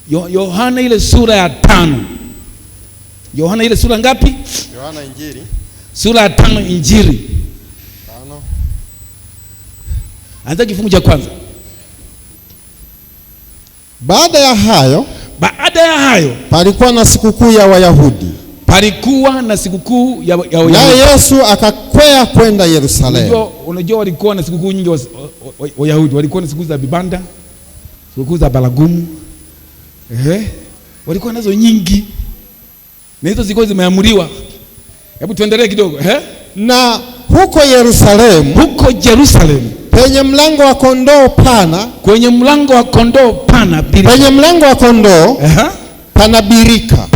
Yohana ile sura ya 5. Yohana ile sura ngapi? Yohana Injili. Sura ya 5 Injili. 5. Anza kifungu cha kwanza. Baada ya hayo palikuwa na sikukuu ya Wayahudi. Naye Yesu akakwea kwenda Yerusalemu. Unajua walikuwa na sikukuu nyingi Wayahudi. Walikuwa na sikukuu za vibanda, sikukuu za baragumu. Walikuwa nazo nyingi. Na hizo zilikuwa zimeamriwa. Hebu tuendelee kidogo. Na huko Yerusalemu, penye mlango wa kondoo pana, pana birika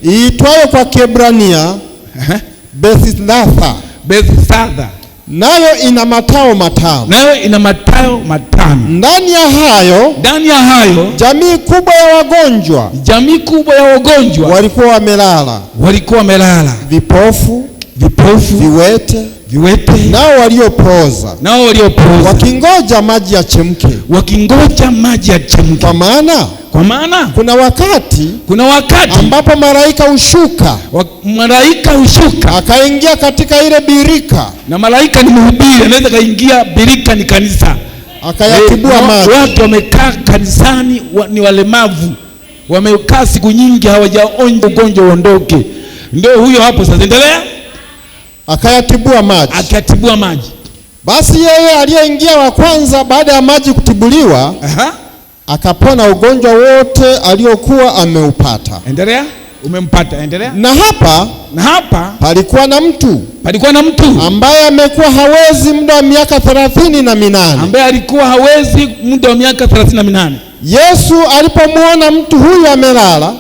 iitwayo kwa Kiebrania Bethesda. Nayo ina matao matano. Ndani ya hayo jamii kubwa ya wagonjwa walikuwa wamelala. Vipofu, viwete, nao waliopooza, wakingoja maji yachemke. Kwa maana kuna wakati ambapo malaika hushuka akaingia katika ile birika. Na malaika ni mhubiri, anaweza kaingia birika, ni kanisa, akayatibua maji. Watu wamekaa kanisani, ni walemavu, wamekaa siku nyingi hawajaonja ugonjwa uondoke. Ndio huyo hapo sasa, endelea. Akayatibua maji. Basi yeye aliyeingia wa kwanza baada ya maji kutibuliwa, akapona ugonjwa wote aliokuwa ameupata. Endelea. Umempata, endelea. Na hapa palikuwa na mtu ambaye amekuwa hawezi muda wa miaka 38. Yesu alipomwona mtu huyu amelala,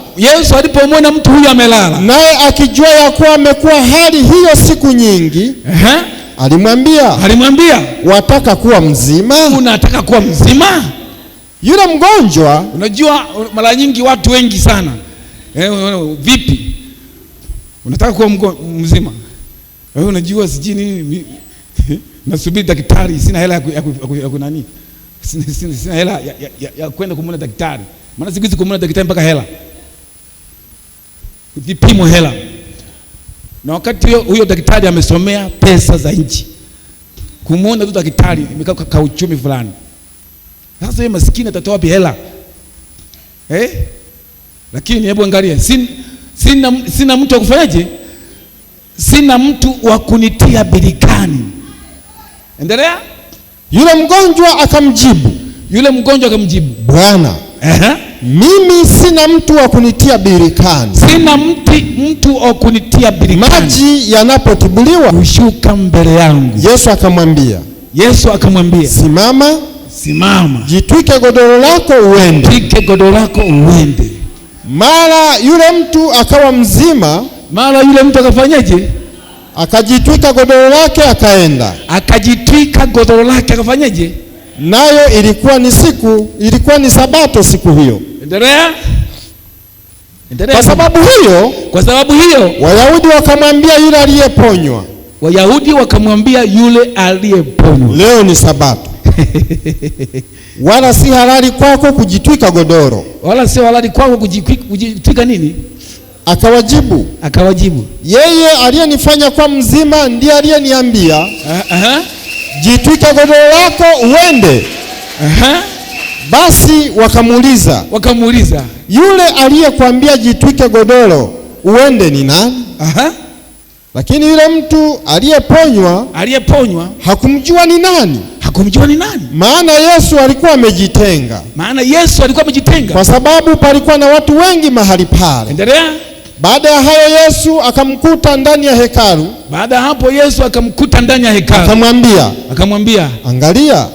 naye akijua ya kuwa amekuwa hali hiyo siku nyingi, alimwambia, wataka kuwa mzima? Unataka kuwa mzima? Yule mgonjwa, unajua mara nyingi watu wengi sana, vipi? Unataka kuwa mzima? Unajua siji nini, nasubiri daktari, sina hela ya kunani, sina hela ya kwenda kumwona daktari. Maana siku hizi kumwona daktari mpaka hela, vipimo hela. Na wakati huyo daktari amesomea pesa za nchi, kumwona tu daktari imekaa kwa uchumi fulani. Sasa yeye maskini atatoa wapi hela? Lakini hebu angalia, sina mtu wa kufanyaje? Sina mtu wa kunitia birikani. Endelea. Yule mgonjwa akamjibu, Bwana, mimi sina mtu wa kunitia birikani. Maji yanapotibuliwa hushuka mbele yangu. Yesu akamwambia, simama, jitwike godoro lako uende. Mara yule mtu akawa mzima. Akafanyaje? Akajitwika godoro lake akaenda. Akafanyaje? Nayo ilikuwa ni Sabato siku hiyo. Endelea. Kwa sababu hiyo Wayahudi wakamwambia yule aliyeponywa, leo ni Sabato. Wala si halali kwako kujitwika godoro. Kujitwika nini? Akawajibu, yeye aliyenifanya kwa mzima ndiye aliyeniambia, jitwike godoro lako uende. Basi wakamuuliza, yule aliyekwambia jitwike godoro uende ni nani? Lakini yule mtu aliyeponywa hakumjua ni nani. Maana Yesu alikuwa amejitenga. Kwa sababu palikuwa na watu wengi mahali pale. Endelea. Baada ya hayo Yesu akamkuta ndani ya hekalu. Akamwambia, angalia,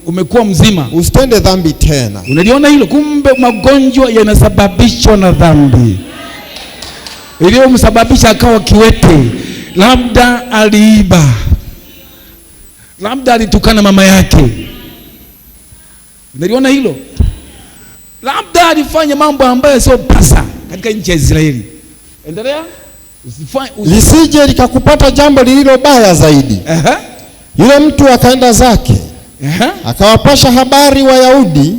umekuwa mzima. Usitende dhambi tena. Unaliona hilo? Kumbe magonjwa yanasababishwa na dhambi. Iliyomsababisha akawa kiwete, labda aliiba, labda alitukana mama yake. Unaliona hilo? Labda alifanya mambo ambayo sio pasa katika nchi ya Israeli. Endelea. Lisije likakupata jambo lililo baya zaidi. Yule mtu akaenda zake, Akawapasha habari Wayahudi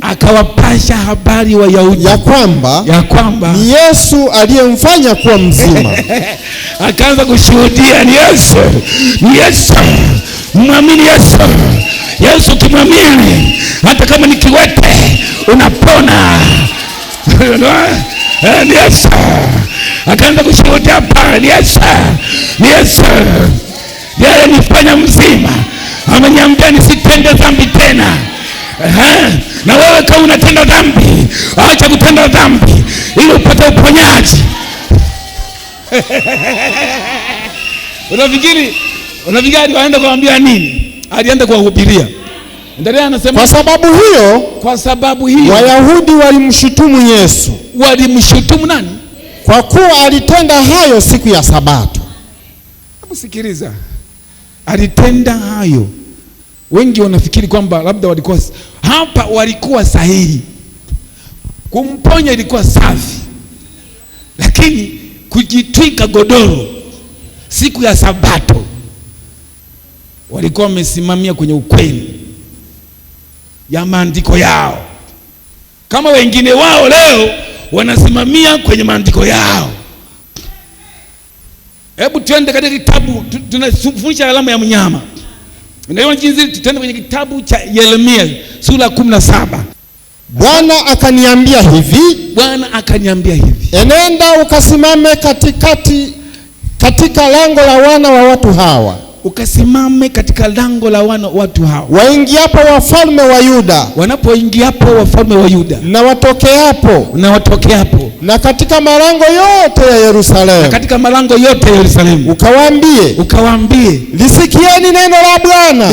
ya kwamba ni Yesu aliyemfanya kuwa mzima. Akaanza kushuhudia ni Yesu. Mwamini Yesu kimwamini, hata kama ni kiwete unapona. Ni Yesu. Akaanza kushuhudia hapa, ni Yesu. Yeye nifanya mzima. Ameniambia nisitende dhambi tena. Na wewe kama unatenda dhambi, acha kutenda dhambi ili upate uponyaji. Unafikiri alienda kuambia nini? Alienda kuwahubiria. Endelea, anasema kwa sababu hiyo Wayahudi walimshutumu Yesu. Walimshutumu nani? Kwa kuwa alitenda hayo siku ya Sabato. Hebu sikiliza. Alitenda hayo. Wengi wanafikiri kwamba labda walikuwa sahihi. Kumponya ilikuwa safi. Lakini kujitwika godoro siku ya Sabato, walikuwa wamesimamia kwenye ukweli ya maandiko yao, kama wengine wao leo wanasimamia kwenye maandiko yao. Hebu tuende katika kitabu, tunafundisha alama ya mnyama. Unaona jinsi tutende kwenye kitabu cha Yeremia sura 17. Bwana akaniambia hivi, enenda ukasimame katika lango la wana wa watu hawa. Ukasimame katika lango la watu hawa. Waingiapo wafalme wa Yuda. Wanapoingiapo wafalme wa Yuda. Na watokeapo. Na katika malango yote ya Yerusalemu. Ukawaambie. Lisikieni neno la Bwana.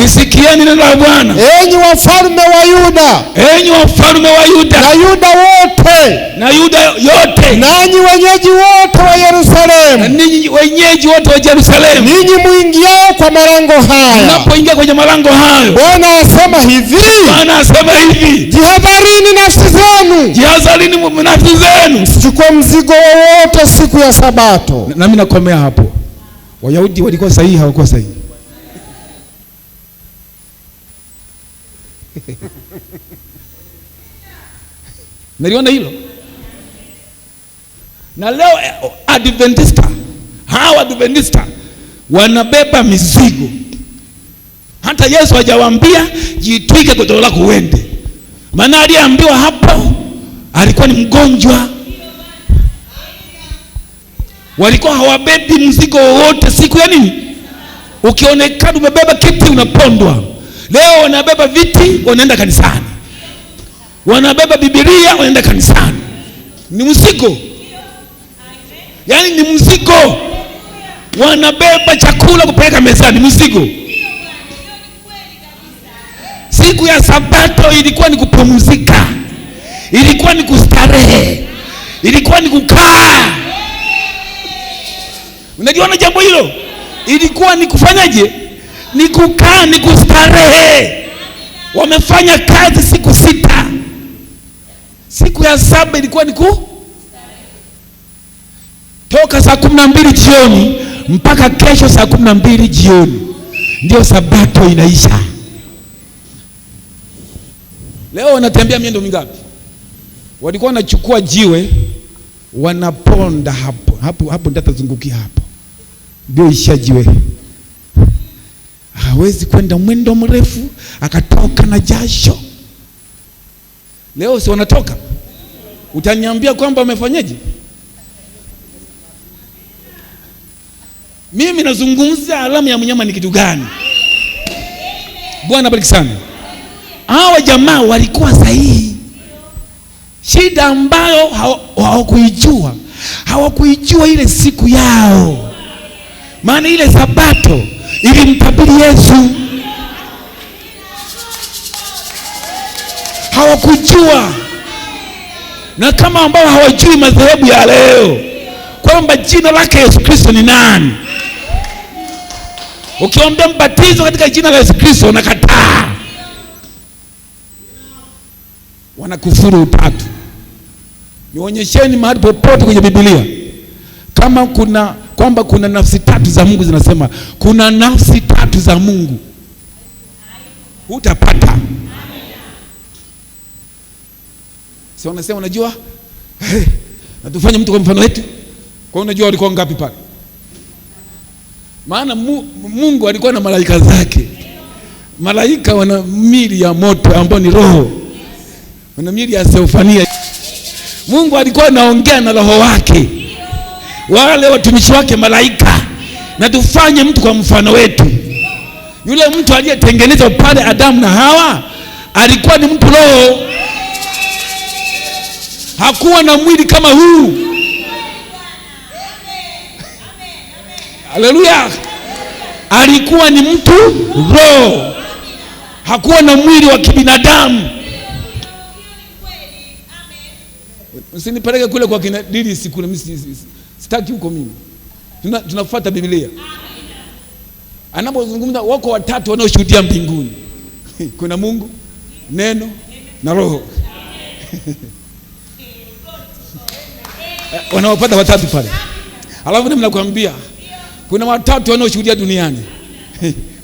Enyi wafalme wa Yuda. Na Yuda wote. Nanyi wenyeji wote wa Yerusalemu. Ninyi muingiao kwa malango haya. Unapoingia kwenye malango hayo, Bwana anasema hivi. Jihadharini nafsi zenu. Msichukue mzigo wowote siku ya Sabato. Na mimi nakomea hapo. Wayahudi walikuwa sahihi, hawakuwa sahihi? Naliona hilo. Na leo Adventista wanabeba mizigo. Hata Yesu hajawaambia jitwike godoro lako uende. Maana aliambiwa hapo alikuwa ni mgonjwa. Walikuwa hawabebi mzigo wowote siku ya nini? Ukionekana umebeba kiti unapondwa. Leo wanabeba viti wanaenda kanisani. Wanabeba Biblia wanaenda kanisani. Ni mzigo. Yaani ni mzigo. Wanabeba chakula kupeleka mezani, mzigo. Siku ya Sabato ilikuwa ni kupumzika. Ilikuwa ni kustarehe. Ilikuwa ni kukaa. Unajua jambo hilo? Ilikuwa ni kufanyaje? Ni kukaa, ni kustarehe. Wamefanya kazi siku 6. Siku ya 7 ilikuwa ni toka saa 12 jioni mpaka kesho saa 12 jioni. Ndio Sabato inaisha. Leo wanatembea miendo mingapi? Walikuwa wanachukua jiwe wanaponda hapo ndatazungukia hapo. Ndio isha jiwe. Hawezi kwenda mwendo mrefu akatoka na jasho. Leo si wanatoka. Utaniambia kwamba wamefanyaje? Mimi nazungumza alama ya mnyama ni kitu gani? Bwana bariki sana. Hawa jamaa walikuwa sahihi. Shida ambayo hawakuijua ile siku yao. Maana ile Sabato ilimtabiri Yesu. Hawakujua. Na kama ambao hawajui madhehebu ya leo kwamba jina lake Yesu Kristo ni nani. Ukiombea mbatizo katika jina la Yesu Kristo unakataa. Wanakufuru utatu. Nionyesheni mahali popote kwenye Biblia kama kuna nafsi 3 za Mungu zinasema kuna nafsi 3 za Mungu. hutapata. Sasa unasema unajua na tufanye mtu kwa mfano wetu. Kwa unajua walikuwa ngapi pale? Maana Mungu alikuwa na malaika zake. Malaika wana miili ya moto ambao ni roho. Wana miili ya theofania. Mungu alikuwa anaongea na roho wake. Wale watumishi wake malaika, na tufanye mtu kwa mfano wetu. Yule mtu aliyetengenezwa pale Adamu na Hawa alikuwa ni mtu roho. Hakuwa na mwili kama huu. Haleluya. Alikuwa ni mtu roho. Hakuwa na mwili wa kibinadamu. Usinipeleke kule kwa kina dili siku mimi sitaki huko mimi. Tunafuata Biblia. Anapozungumza wako watatu wanaoshuhudia mbinguni. Kuna Mungu, Neno na Roho. Wanaopata watatu pale. Alafu mimi nakwambia kuna watatu wanaoshuhudia duniani.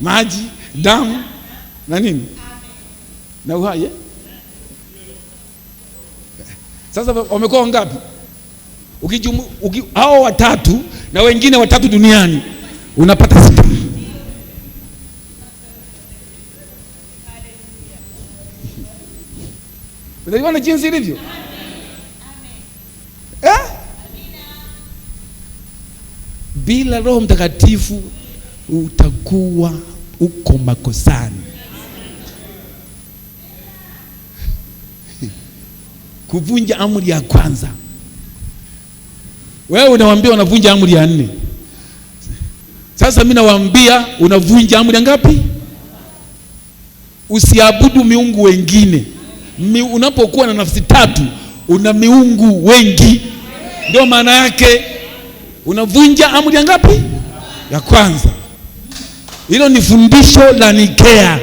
Maji, damu na nini? Na uhai. Sasa wamekuwa wangapi? Hao watatu na wengine watatu duniani unapata 6. Unaona jinsi ilivyo? Bila Roho Mtakatifu utakuwa uko makosani. Kuvunja amri ya kwanza. Wewe unawaambia unavunja amri ya 4. Sasa mimi nawaambia unavunja amri ngapi? Usiabudu miungu wengine. Unapokuwa na nafsi 3 una miungu wengi. Ndio maana yake unavunja amri ngapi? Ya kwanza. Hilo ni fundisho la Nikea.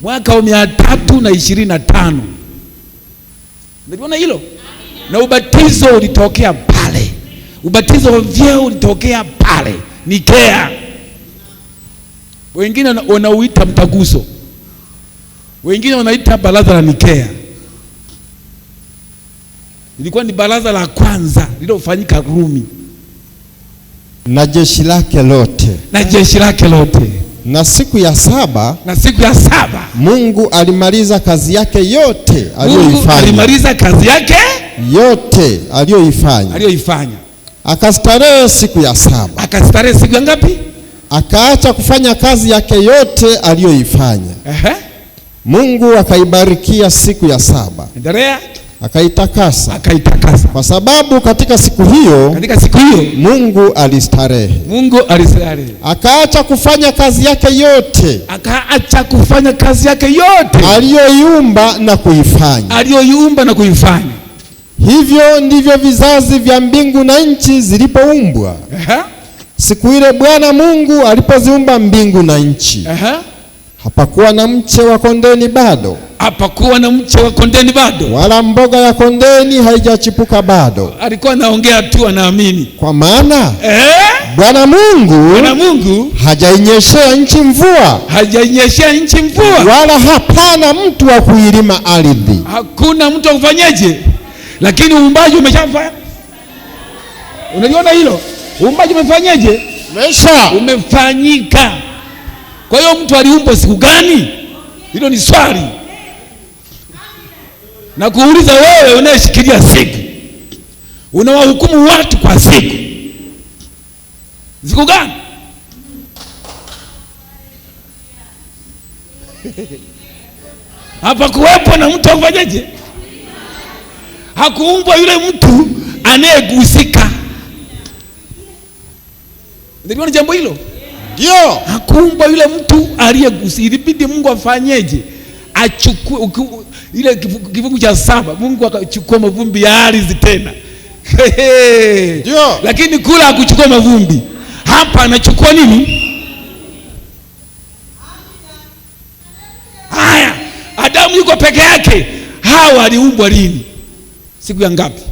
Mwaka wa 325. Unaona hilo? Na ubatizo ulitokea pale. Ubatizo wa vyeo ulitokea pale Nikea. Wengine wanauita mtaguso. Wengine wanaita baraza la Nikea. Ilikuwa ni baraza la kwanza lililofanyika Rumi. Na jeshi lake lote. Na jeshi lake lote. Na siku ya 7, Mungu alimaliza kazi yake yote aliyoifanya. Alimaliza kazi yake yote aliyoifanya. Akastarehe siku ya 7. Akastarehe siku ya ngapi? Akaacha kufanya kazi yake yote aliyoifanya. Mungu akaibarikia siku ya 7. Endelea. Akaitakasa. Kwa sababu katika siku hiyo Mungu alistarehe. Akaacha kufanya kazi yake yote. Aliyoiumba na kuifanya. Hivyo ndivyo vizazi vya mbingu na nchi zilipoumbwa. Siku ile Bwana Mungu alipoziumba mbingu na nchi. Hapakuwa na mche wa kondeni bado. Wala mboga ya kondeni haijachipuka bado. Alikuwa anaongea tu, anaamini. Kwa maana Bwana Mungu hajainyeshea nchi mvua. Wala hapana mtu wa kuilima ardhi. Hakuna mtu wa kufanyaje? Lakini uumbaji umeshafanya. Unaliona hilo? Uumbaji umefanyaje? Umefanyika. Kwa hiyo mtu aliumbwa siku gani? Hilo ni swali. Na kuuliza wewe unayeshikilia siku. Unawahukumu watu kwa siku. Siku gani? Hapa kuwepo na mtu afanyaje? Hakuumbwa yule mtu anayegusika. Ndio jambo hilo. Ndio. Hakuumbwa yule mtu aliyegusika. Ilibidi Mungu afanyeje? Achukue ile kifungu cha 7. Mungu akachukua mavumbi ya ardhi tena. Ndio. Lakini kula hakuchukua mavumbi. Hapa anachukua nini? Haya, Adamu yuko peke yake. Hawa aliumbwa lini? Siku ya ngapi?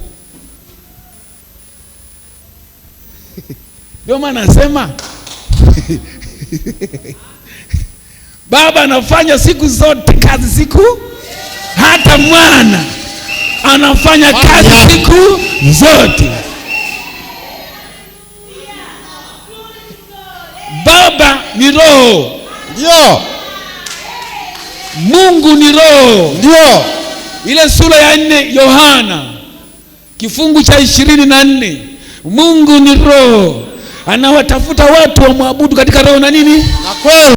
Ndio maana nasema Baba anafanya siku zote kazi siku, hata mwana anafanya kazi siku zote. Baba ni roho. Ndio. Mungu ni roho. Ndio. Ile sura ya 4 Yohana kifungu cha 24, Mungu ni roho, anawatafuta watu wamwabudu katika roho na nini? Na kweli.